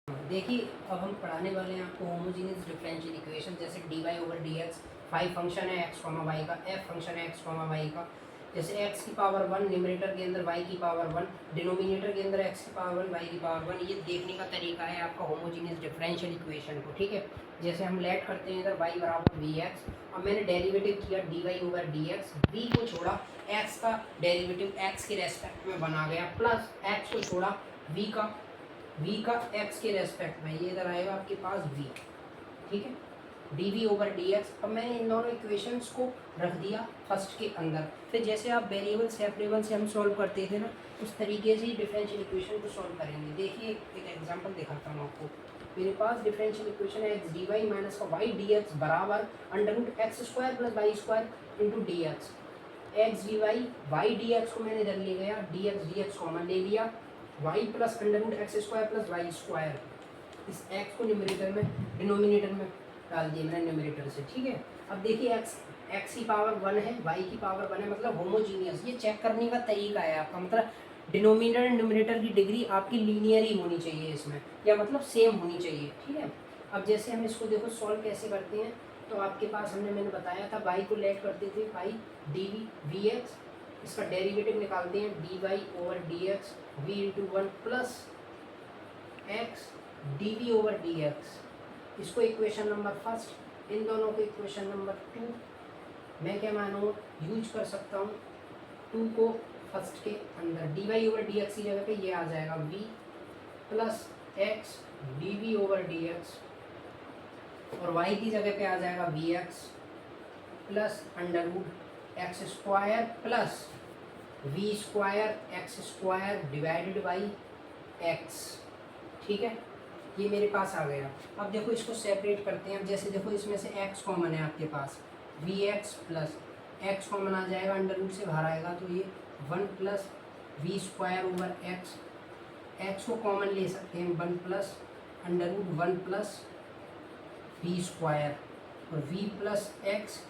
देखिए अब हम पढ़ाने वाले हैं आपको होमोजीनियस डिफरेंशियल इक्वेशन, जैसे d y over d x, five function है एक्स कॉमा वाई का, एफ फंक्शन है एक्स कॉमा वाई का। जैसे एक्स की पावर वन न्यूमरेटर के अंदर, वाई की पावर वन डिनोमिनेटर के अंदर, एक्स की पावर वन वाई की पावर वन। ये देखने का तरीका है आपका होमोजीनियस डिफरेंशियल इक्वेशन को, ठीक है। जैसे हम लेट करते हैं इधर वाई बराबर वी एक्स, अब मैंने डेरिवेटिव किया d y over d x, v को छोड़ा, एक्स का डेरिवेटिव एक्स के रेस्पेक्ट में बना गया, प्लस एक्स को छोड़ा v का x के रेस्पेक्ट में, ये इधर आएगा आपके पास v, ठीक है, dv ओवर dx। अब मैंने इन दोनों इक्वेशंस को रख दिया फर्स्ट के अंदर। फिर जैसे आप वेरिएबल सेपरेबल से हम सॉल्व करते थे ना, उस तरीके से ही डिफरेंशियल इक्वेशन को सॉल्व करेंगे। देखिए एक एग्जांपल दिखाता हूँ आपको। मेरे पास डिफरेंशियल इक्वेशन है एक्स डी वाई माइनस का वाई डी एक्स बराबर under root x square plus y square into d x. X d y d x को मैंने इधर ले गया, डी एक्स कॉमन ले लिया, y plus under root x square plus y square, इस x को न्यूमरेटर में डिनोमिनेटर में डाल दिया मैंने न्यूमरेटर से, ठीक है। अब देखिए x की पावर वन है, y की पावर वन है, मतलब होमोजीनियस। ये चेक करने का तरीका है आपका, मतलब डिनोमिनेटर न्यूमरेटर की डिग्री आपकी लीनियर ही होनी चाहिए इसमें, या मतलब सेम होनी चाहिए, ठीक है। अब जैसे हम इसको देखो सॉल्व कैसे करते हैं, तो आपके पास मैंने बताया था y को लेट करते थे y डी वी एक्स, इसका डेरिवेटिव निकालते हैं d y over d x v into one plus x d v over d x. इसको इक्वेशन नंबर फर्स्ट, इन दोनों को इक्वेशन नंबर टू। मैं क्या मानूँ, यूज कर सकता हूँ टू को फर्स्ट के अंदर, d y over d x की जगह पे ये आ जाएगा v plus x d v over d x, और वाई की जगह पे आ जाएगा v x plus under root x square plus v square x square divided by x, ठीक है। ये मेरे पास आ गया। अब देखो इसको सेपरेट करते हैं। अब जैसे देखो इसमें से x कॉमन है आपके पास, v x plus x common आ जाएगा, अंडर रूट से बाहर आएगा तो ये one plus v square over x, x को कॉमन ले सकते हैं, one plus under root one plus v square, और v plus x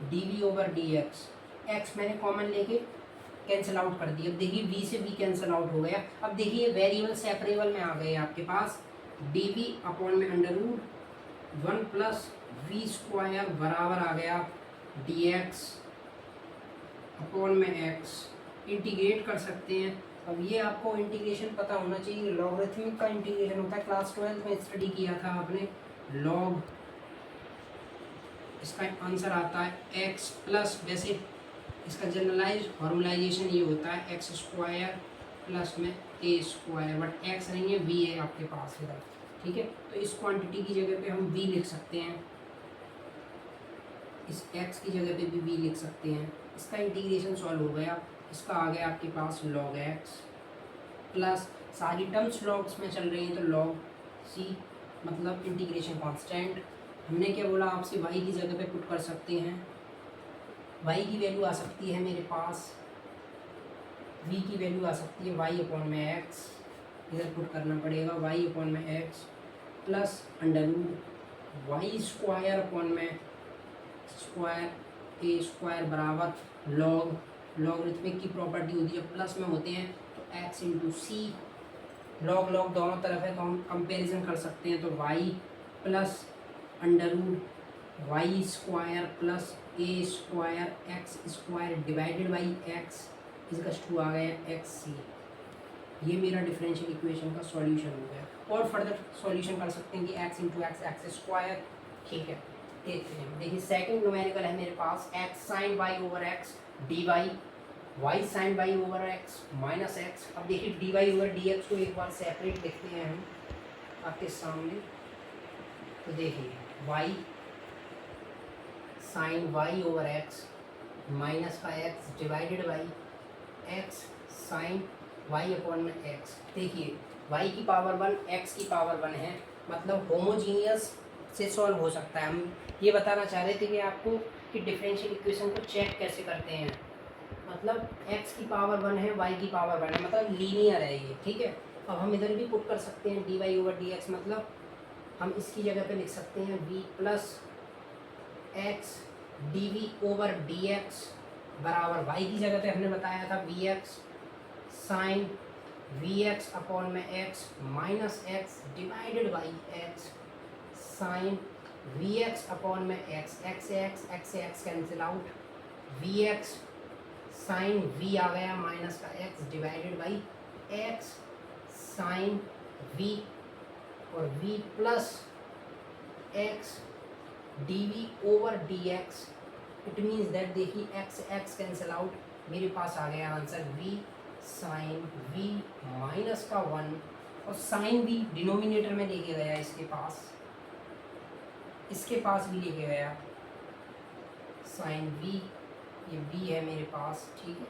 d v over d x. X मैंने कॉमन लेके कैंसिल आउट कर दिया। अब देखिए v से v कैंसिल आउट हो गया। अब देखिए वेरिएबल सेपरेबल में आ गए आपके पास, डी वी अपॉन में under root one plus v square बराबर आ गया डी एक्स अपॉन में एक्स। इंटीग्रेट कर सकते हैं। अब ये आपको इंटीग्रेशन पता होना चाहिए, लॉगरिथमिक का इंटीग्रेशन होता है, क्लास 12 में स्टडी किया था आपने लॉग। इसका आंसर आता है एक्स प्लस, वैसे इसका जनरलाइज फॉर्मुलाइजेशन ये होता है एक्स स्क्वायर प्लस में ए स्क्वायर, बट एक्स नहीं है, वी है आपके पास इधर, ठीक है। तो इस क्वांटिटी की जगह पे हम वी लिख सकते हैं, इस एक्स की जगह पे भी वी लिख सकते हैं। इसका इंटीग्रेशन सॉल्व हो गया। इसका आ गया आपके पास लॉग एक्स प्लस, सारी टर्म्स लॉग्स में चल रही हैं तो लॉग सी, मतलब इंटीग्रेशन कांस्टेंट। हमने क्या बोला आपसे, वाई की जगह पे पुट कर सकते हैं, वाई की वैल्यू आ सकती है मेरे पास, वी की वैल्यू आ सकती है वाई अपॉन में एक्स, इधर पुट करना पड़ेगा वाई अपॉन में x plus under root y square upon में स्क्वायर ए स्क्वायर बराबर लॉगरिथमिक की प्रॉपर्टी होती है, प्लस में होते हैं तो एक्स इंटू सी। लॉग दोनों तरफ है तो हम कंपेरिजन कर सकते हैं, तो y plus under root y square plus a square x square divided by x इजकस टू आ गया एक्स सी। ये मेरा डिफरेंशियल इक्वेशन का सॉल्यूशन हो गया। और फर्दर सॉल्यूशन कर सकते हैं कि x into x x square, ठीक है। देखिए सेकंड न्यूमेरिकल है मेरे पास, x sine y over x d y, y sine y over x minus x. अब देखिए d y over d x को एक बार सेपरेट देखते हैं हम आपके सामने। तो देखिए y sine y over x minus का x divided by x sine y upon में एक्स। देखिए वाई की पावर वन एक्स की पावर वन है, मतलब होमोजीनियस से सॉल्व हो सकता है। हम ये बताना चाह रहे थे कि आपको कि डिफरेंशियल इक्वेशन को चेक कैसे करते हैं, मतलब एक्स की पावर वन है वाई की पावर वन है, मतलब लीनियर है ये, ठीक है। अब हम इधर भी पुट कर सकते हैं d y over d x, मतलब हम इसकी जगह पे लिख सकते हैं v plus x d v over d x बराबर वाई की जगह पे हमने बताया था v x sine v x upon में x minus x divided by x sine v x upon में एक्स एक्स से x cancel out v x sine v आ गया माइनस का x divided by x sine we और v plus x d v over d x. It means that देखिए x cancel out, मेरे पास आ गया answer v sine v minus का 1 और साइन v डिनोमिनेटर में लेके गया इसके पास भी लेके गया साइन v, ये v है मेरे पास, ठीक है।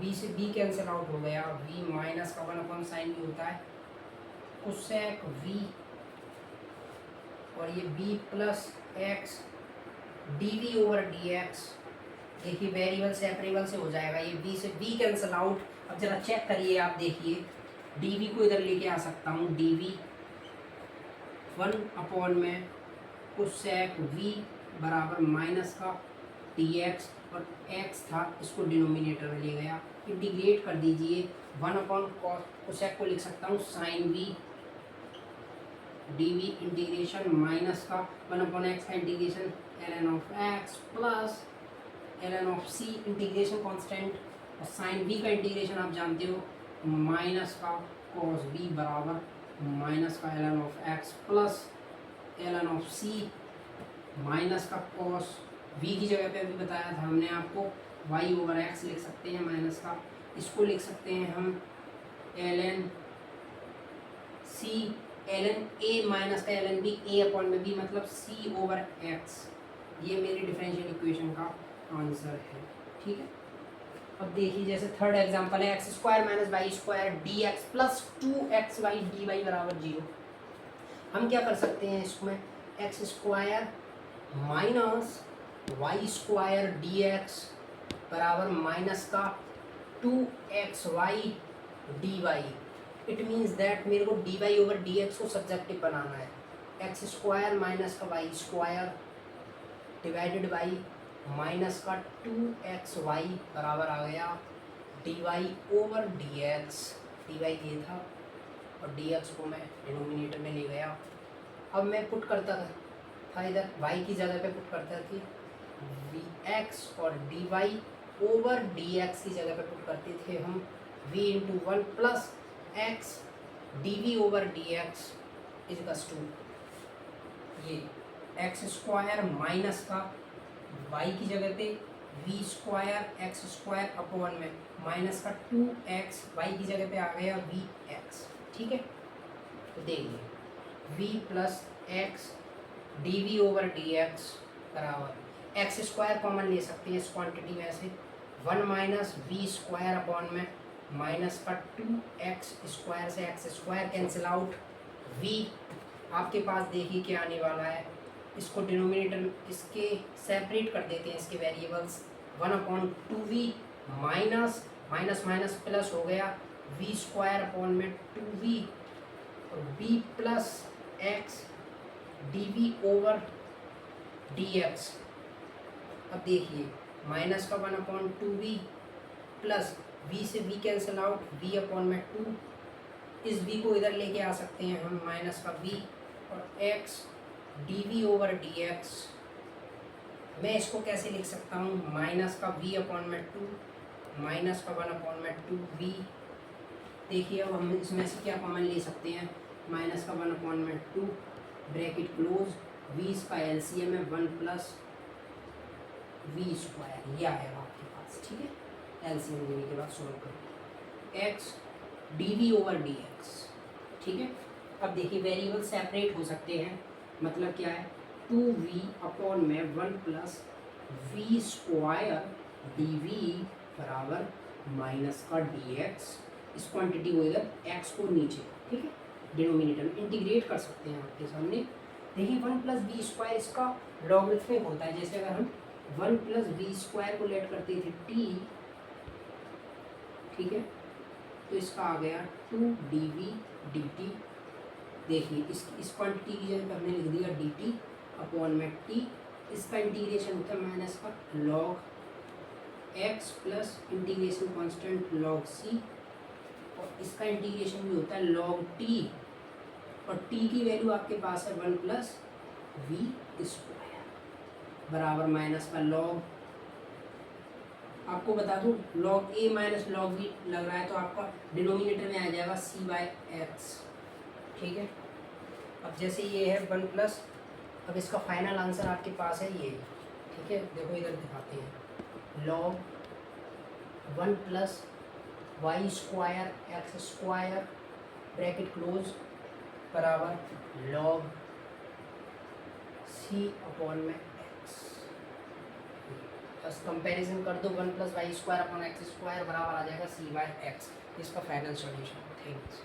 b से b कैंसिल आउट हो गया, v माइनस का 1 अपॉन साइन v होता है कोसेक v और ये b plus x d v over d x. देखिए वेरिएबल सेपरेबल से हो जाएगा, ये v से v कैंसिल आउट। अब जरा चेक करिए आप, देखिए dv को इधर लेके आ सकता हूँ, dv 1 अपॉन में कोसेक v बराबर माइनस का dx और x था इसको डिनोमिनेटर में ले गया, इंटीग्रेट कर दीजिए 1 अपॉन कोसेक को लिख सकता हूँ sine v dv integration minus का 1 अपॉन एक्स का integration ln of x plus ln of c integration constant और साइन v का इंटीग्रेशन आप जानते हो माइनस का cos v बराबर माइनस का ln of x plus ln of c minus का cos v की जगह पे अभी बताया था हमने आपको y ओवर x लिख सकते हैं माइनस का, इसको लिख सकते हैं हम ln c ln a minus का ln b a अपॉन में b मतलब c ओवर x। ये मेरी डिफरेंशियल इक्वेशन का आंसर है, ठीक है। अब देखिए जैसे थर्ड एग्जांपल है x square minus y square d x plus 2xy dy बराबर 0। हम क्या कर सकते हैं इसमें, x square minus y square d x बराबर माइनस का 2xy dy। It means that मेरे को d y over d x को सब्जेक्टिव बनाना है, एक्स स्क्वायर माइनस का y square divided by minus का 2xy बराबर आ गया d y over d x. D y ये था और डी एक्स को मैं डिनोमिनेटर में ले गया। अब मैं पुट करता था इधर y की जगह पे पुट करता थी वी एक्स और d y over d x की जगह पे पुट करते थे हम v into 1 plus x d v over d x इजकस टू ये एक्स स्क्वायर माइनस का y की जगह पे v square x square upon में माइनस का 2x y की जगह पे आ गया वी एक्स, ठीक है। तो देखिए v plus x d v over d x बराबर एक्स स्क्वायर कॉमन ले सकते हैं इस क्वांटिटी में से 1 माइनस वी स्क्वायर अपॉन में माइनस का 2x स्क्वायर से x square cancel out v आपके पास देखिए क्या आने वाला है, इसको डिनोमिनेटर इसके सेपरेट कर देते हैं इसके variables 1 upon 2v minus minus minus plus हो गया v स्क्वायर अपॉन में 2v और v plus x d v over d x. अब देखिए माइनस का 1 अपॉन 2v प्लस v से v cancel out v upon में 2, इस v को इधर लेके आ सकते हैं हम माइनस का v और x d v over d x. मैं इसको कैसे लिख सकता हूँ, माइनस का v अपॉन में 2 माइनस का 1 अपॉन में 2v। देखिए अब हम इसमें से क्या कॉमन ले सकते हैं, माइनस का 1 अपॉन में 2 ब्रैकेट क्लोज v का एलसीएम है 1 प्लस v स्क्वायर, यह आएगा आपके पास, ठीक है। एलसीएम लेने के बाद सॉल्व करें x d v over d x, ठीक है। अब देखिए वेरिएबल सेपरेट हो सकते हैं, मतलब क्या है 2v अपॉन में 1 plus v square d v बराबर माइनस का डी एक्स। इस क्वांटिटी को इधर x को नीचे, ठीक है, डिनोमिनेटर में इंटीग्रेट कर सकते हैं आपके सामने। देखिए 1 प्लस वी स्क्वायर इसका लॉगरिथमिक होता है, जैसे अगर हम 1 प्लस वी स्क्वायर को लेट करते थे t, ठीक है, तो इसका आ गया 2dv dt। देखिए इस क्वांटिटी की जगह हमने लिख दिया dt अपॉन में t, इसका इंटीग्रेशन होता है माइनस का log x plus integration constant log c और इसका इंटीग्रेशन भी होता है log t, और t की वैल्यू आपके पास है 1 प्लस वी स्क्वायर बराबर माइनस का log, आपको बता दूं log a minus log v लग रहा है तो आपका डिनोमिनेटर में आ जाएगा c/x, ठीक है। अब जैसे ये है 1 प्लस, अब इसका फाइनल आंसर आपके पास है ये, ठीक है। देखो इधर दिखाते हैं, log 1 plus y square x square bracket close बराबर log c/x। बस कंपैरिजन कर दो, 1 plus y square upon x square बराबर आ जाएगा c/x। इसका फाइनल सॉल्यूशन। थैंक्स।